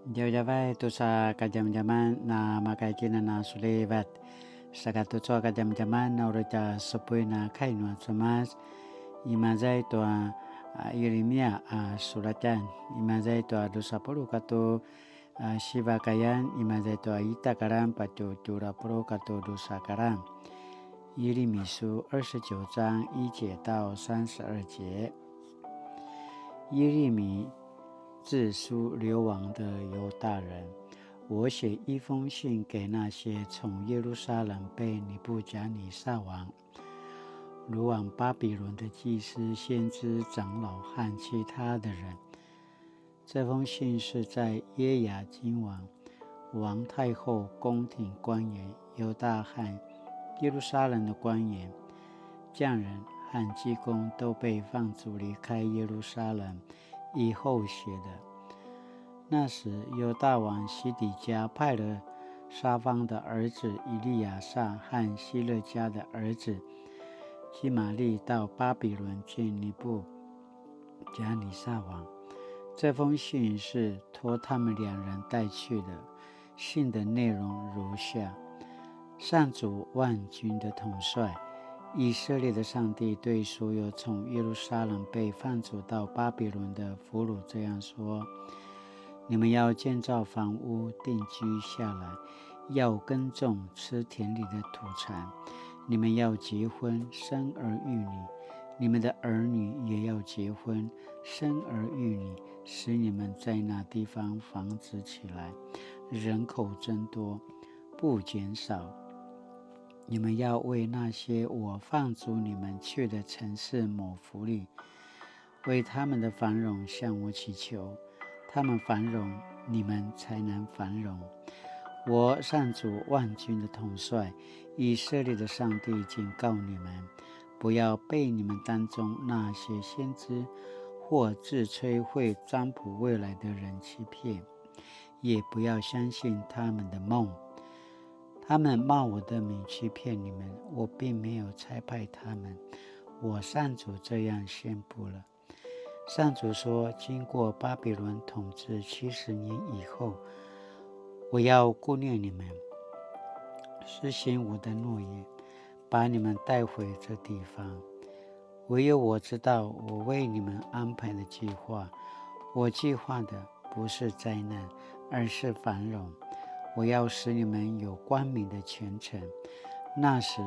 Jauh-jauh tu sa kajam jaman na makai kina na sulevat. Saka tu sa kajam jaman na urita sepui na kai nuan semas. Imazai tu Yeremia suratan. Imazai tu dosa puru katu Shiva kayan. Imazai tu ita karam patu tura puru katu dosa karam.耶利米书29章1节到32节。耶利米致书流亡的犹大人，我写一封信给那些从耶路撒冷被尼布甲尼撒王掳往巴比伦的祭司、先知、长老和其他的人。这封信是在耶雅金王太后宫廷官员、犹大和耶路撒冷的官员、匠人和技工都被放逐离开耶路撒冷以后写的。那时犹大王西底家派了沙方的儿子以利亚撒和希勒家的儿子基玛利到巴比伦见尼布甲尼撒王。这封信是托他们两人带去的。信的内容如下：上主万军的统帅，以色列的上帝对所有从耶路撒冷被放逐到巴比伦的俘虏这样说：你们要建造房屋，定居下来，要耕种，吃田里的土产。你们要结婚，生儿育女，你们的儿女也要结婚，生儿育女，使你们在那地方繁殖起来，人口增多，不减少。你们要为那些我放逐你们去的城市谋福利，为他们的繁荣向我祈求。他们繁荣，你们才能繁荣。我上主万军的统帅，以色列的上帝警告你们，不要被你们当中那些先知或自吹会占卜未来的人欺骗，也不要相信他们的梦。他们冒我的名欺骗你们，我并没有差派他们。我上主这样宣布了。上主说，经过巴比伦统治70年以后，我要顾念你们，实行我的诺言，把你们带回这地方。唯有我知道我为你们安排的计划。我计划的不是灾难，而是繁荣。我要使你们有光明的前程。那时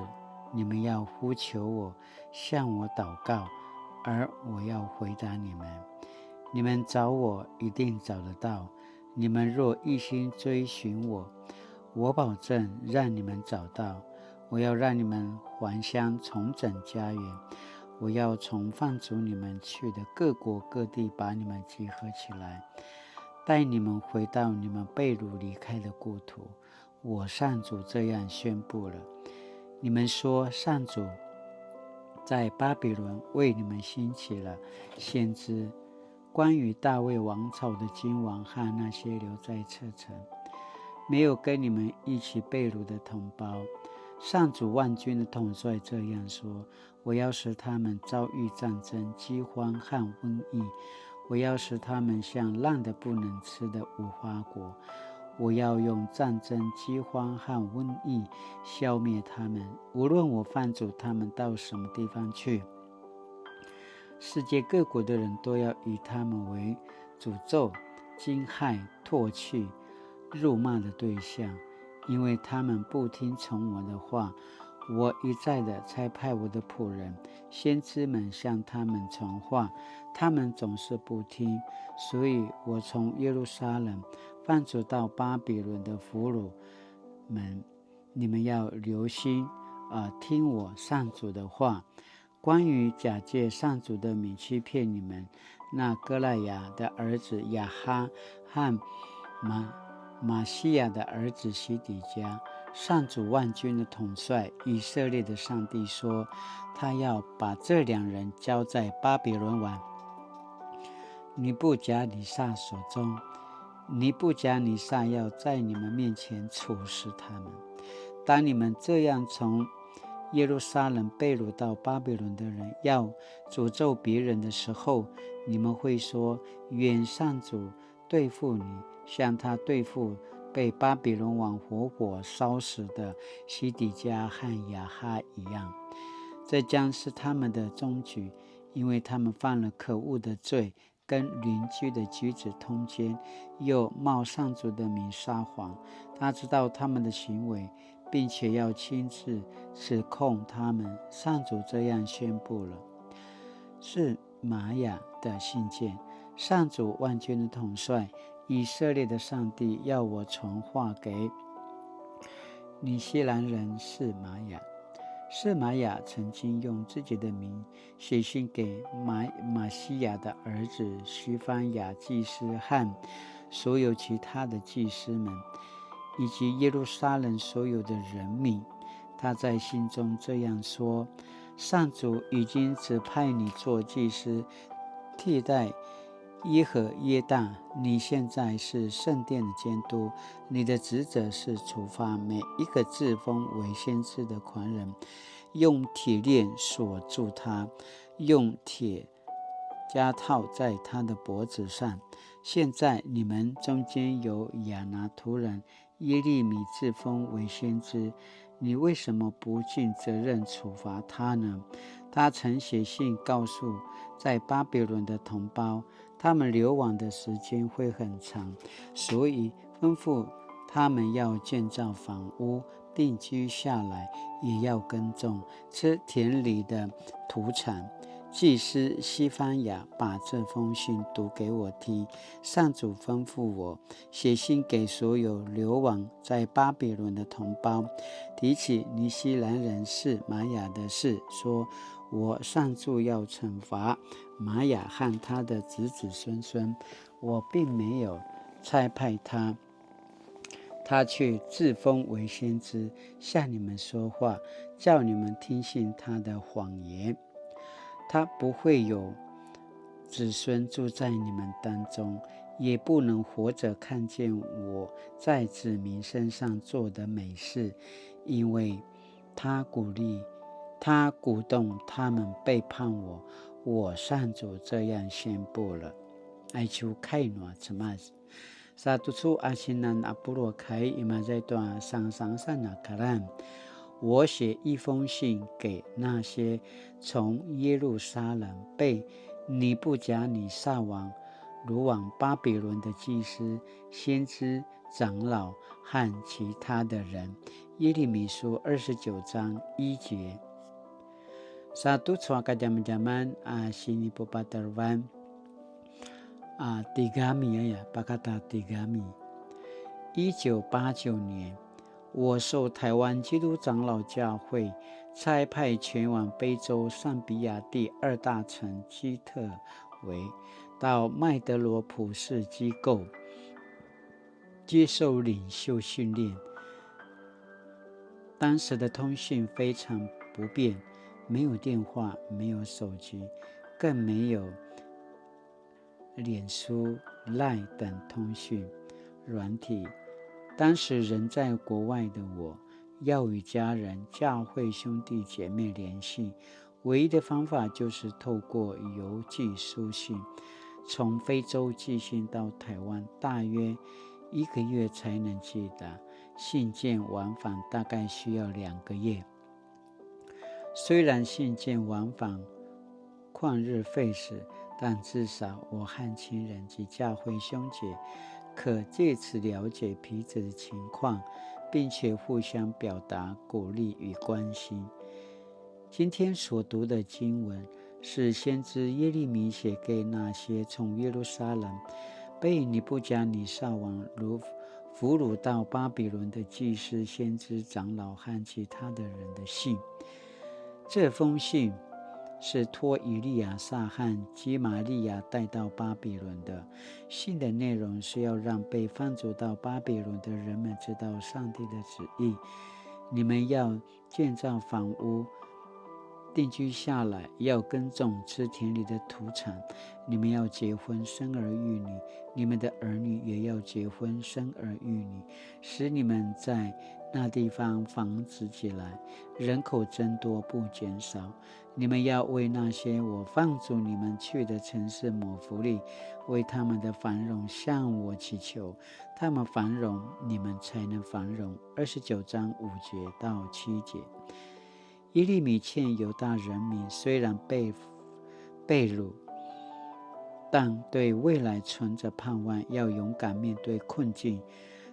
你们要呼求我，向我祷告，而我要回答你们。你们找我一定找得到。你们若一心追寻我，我保证让你们找到。我要让你们还乡，重整家园。我要从放逐你们去的各国各地把你们集合起来，带你们回到你们被掳离开的故土。我上主这样宣布了。你们说，上主在巴比伦为你们兴起了先知，关于大卫王朝的君王和那些留在车城没有跟你们一起被掳的同胞。上主万军的统帅这样说：我要使他们遭遇战争、饥荒和瘟疫。我要使他们像烂得不能吃的无花果。我要用战争、饥荒和瘟疫消灭他们，无论我放逐他们到什么地方去。世界各国的人都要以他们为诅咒、惊骇、唾弃、辱骂的对象，因为他们不听从我的话。我一再的差派我的仆人、先知们向他们传话，他们总是不听，所以我从耶路撒冷放逐到巴比伦的俘虏们，你们要留心听我上主的话。关于假借上主的名欺骗你们，那歌赖亚的儿子亚哈和马西亚的儿子西底家，上主万军的统帅以色列的上帝说，他要把这两人交在巴比伦王尼布甲尼撒手中。尼布甲尼撒要在你们面前处死他们。当你们这样从耶路撒冷被掳到巴比伦的人要诅咒别人的时候，你们会说，愿上主对付你，像他对付被巴比伦王活火烧死的西底家和亚哈一样。这将是他们的终局，因为他们犯了可恶的罪，跟邻居的妻子通奸，又冒上主的名撒谎。他知道他们的行为，并且要亲自指控他们。上主这样宣布了：是玛雅的信件，上主万军的统帅，以色列的上帝要我传话给尼西兰人是玛雅。是玛雅曾经用自己的名写信给马西亚的儿子西番雅祭司和所有其他的祭司们，以及耶路撒冷所有的人民。他在信中这样说：上主已经指派你做祭司，替代耶和耶大。你现在是圣殿的监督，你的职责是处罚每一个自封为先知的狂人，用铁链锁住他，用铁枷套在他的脖子上。现在你们中间有亚拿图人耶利米自封为先知，你为什么不尽责任处罚他呢？他曾写信告诉在巴比伦的同胞，他们流亡的时间会很长，所以吩咐他们要建造房屋，定居下来，也要耕种，吃田里的土产。祭司西番雅把这封信读给我听，上主吩咐我写信给所有流亡在巴比伦的同胞，提起尼西兰人是玛雅的事，说我上主要惩罚玛雅和他的子子孙孙，我并没有差派他，他却自封为先知，向你们说话，叫你们听信他的谎言。他不会有子孙住在你们当中，也不能活着看见我在子民身上做的美事，因为他鼓动他们背叛我。我上主这样宣布了。爱求开暖什么？Satu su asinan apuro kai imazaitua sang sang sana karan。我写一封信给那些从耶路撒冷被尼布甲尼撒王掳往巴比伦的祭司、先知、长老和其他的人。耶利米书29章1节。Satu suaka zaman-zaman sini Popatarwan Tigami ya Pakata Tigami。1989年，我受台湾基督长老教会差派前往非洲尚比亚第2大城基特维，到麦德罗普市机构接受领袖训练。当时的通讯非常不便，没有电话，没有手机，更没有脸书、LINE 等通讯软体。当时人在国外的我，要与家人、教会兄弟姐妹联系，唯一的方法就是透过邮寄书信。从非洲寄信到台湾，大约1个月才能寄达，信件往返大概需要2个月。虽然信件往返旷日费时，但至少我和亲人及教会兄姐可借此了解彼此的情况，并且互相表达鼓励与关心。今天所读的经文是先知耶利米写给那些从耶路撒冷被尼布甲尼撒王俘虏到巴比伦的祭司、先知、长老和其他的人的信。这封信是托以利亚撒和基玛利亚带到巴比伦的。信的内容是要让被放逐到巴比伦的人们知道上帝的旨意：你们要建造房屋，定居下来，要耕种，吃田里的土产。你们要结婚，生儿育女，你们的儿女也要结婚，生儿育女，使你们在那地方繁殖起来，人口增多不减少。你们要为那些我放逐你们去的城市谋福利，为他们的繁荣向我祈求。他们繁荣，你们才能繁荣。29章5节到7节。耶利米劝犹大人民，虽然被掳，但对未来存着盼望，要勇敢面对困境。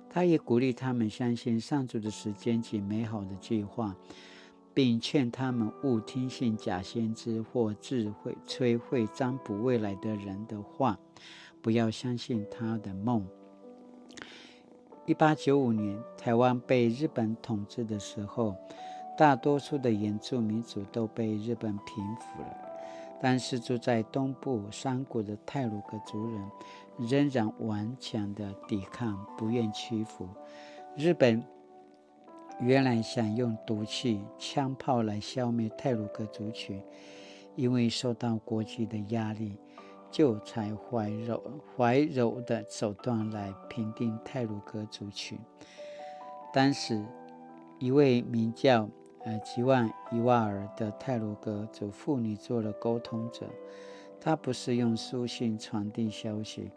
他也鼓励他们相信上主的时间及美好的计划，并劝他们勿听信假先知或智慧摧毁占卜未来的人的话，不要相信他的梦。1895年，台湾被日本统治的时候，大多数的原住民族都被日本平服了，但是住在东部山谷的太鲁阁族人仍然顽强的抵抗，不愿屈服。日本原来想用毒气、枪炮来消灭太鲁阁族群，因为受到国际的压力，就采怀柔的手段来平定太鲁阁族群。当时一位名叫吉万伊瓦尔的太鲁阁族妇女做了沟通者，她不是用书信传递消息，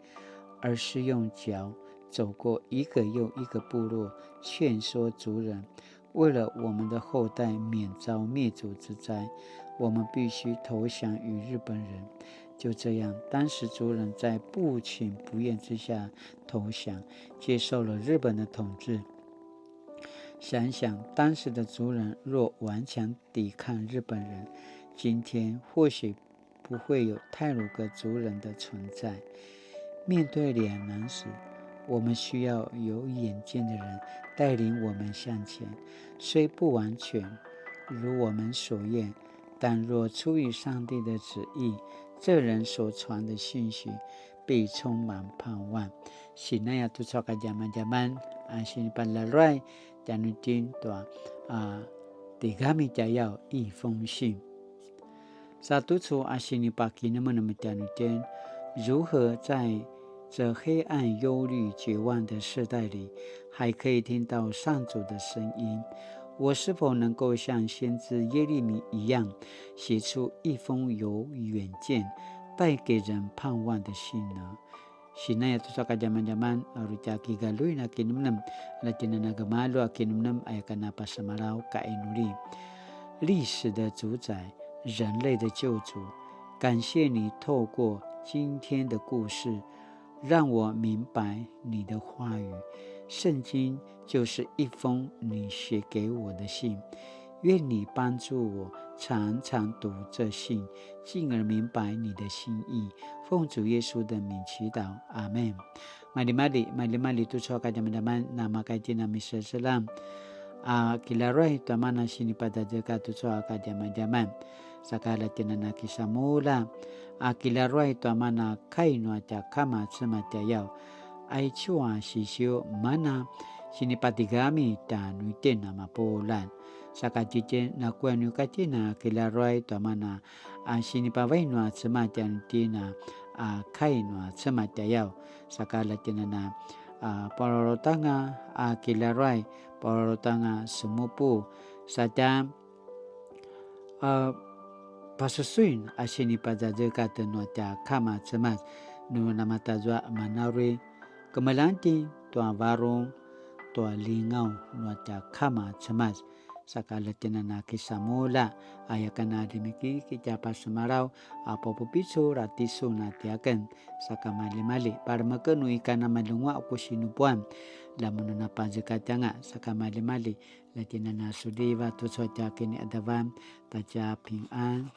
而是用脚走过一个又一个部落，劝说族人，为了我们的后代免遭灭族之灾，我们必须投降于日本人。就这样，当时族人在不情不愿之下投降，接受了日本的统治。想想当时的族人若顽强抵抗日本人，今天或许不会有太鲁阁族人的存在。面对两难时，我们需要有远见的人带领我们向前，虽不完全如我们所愿，但若出于上帝的旨意，这人所传的信息必充满盼望。Sinaya tu soka zaman-zaman sinipalaray janutin tua tigami jayao 一封信。Satu tu asinipaki naman janutin 如何在这黑暗、忧虑、绝望的世代里，还可以听到上主的声音？我是否能够像先知耶利米一样，写出一封有远见、带给人盼望的信呢？Sinaya tu saka zaman-zaman arujaki galui na kinumnam na tinanagamalu a kinumnam ayakana pasamarau kainuli。历史的主宰，人类的救主，感谢你透过今天的故事，让我明白你的话语。圣经就是一封你写给我的信，愿你帮助我常常读这信，进而明白你的心意。奉主耶稣的名祈祷，阿们。Mali tu soka zaman-zaman nama kaitina Mr. Salam kilaroy tamana sinipada jeka tu soka zaman-zaman sakala tinana kisamula kilaroy tamana kainwa ta kama tsema yao ai chua sisio mana sinipatigami ta nuitena mapolan sakajije na kwenu katina kilaroy tamana sinipawainwa tsema tina kainwa tsema yao sakala tinana parorotanga kilaroy parorotanga sumupu sadam pasusuin sinipajaja tenua ta kama tsema nu namatazwa manari kemelanti tua varung tua lingau nuata kama cemas sakala tinana kisamula ayakana dimiki kijapa semarau apopo pisu ratisu natiaken sakamali-mali para makenu ikana malungwa kusinupuan lamununa pazekatanga sakamali-mali latinana sudiva tuswatiakini adavan taja ping an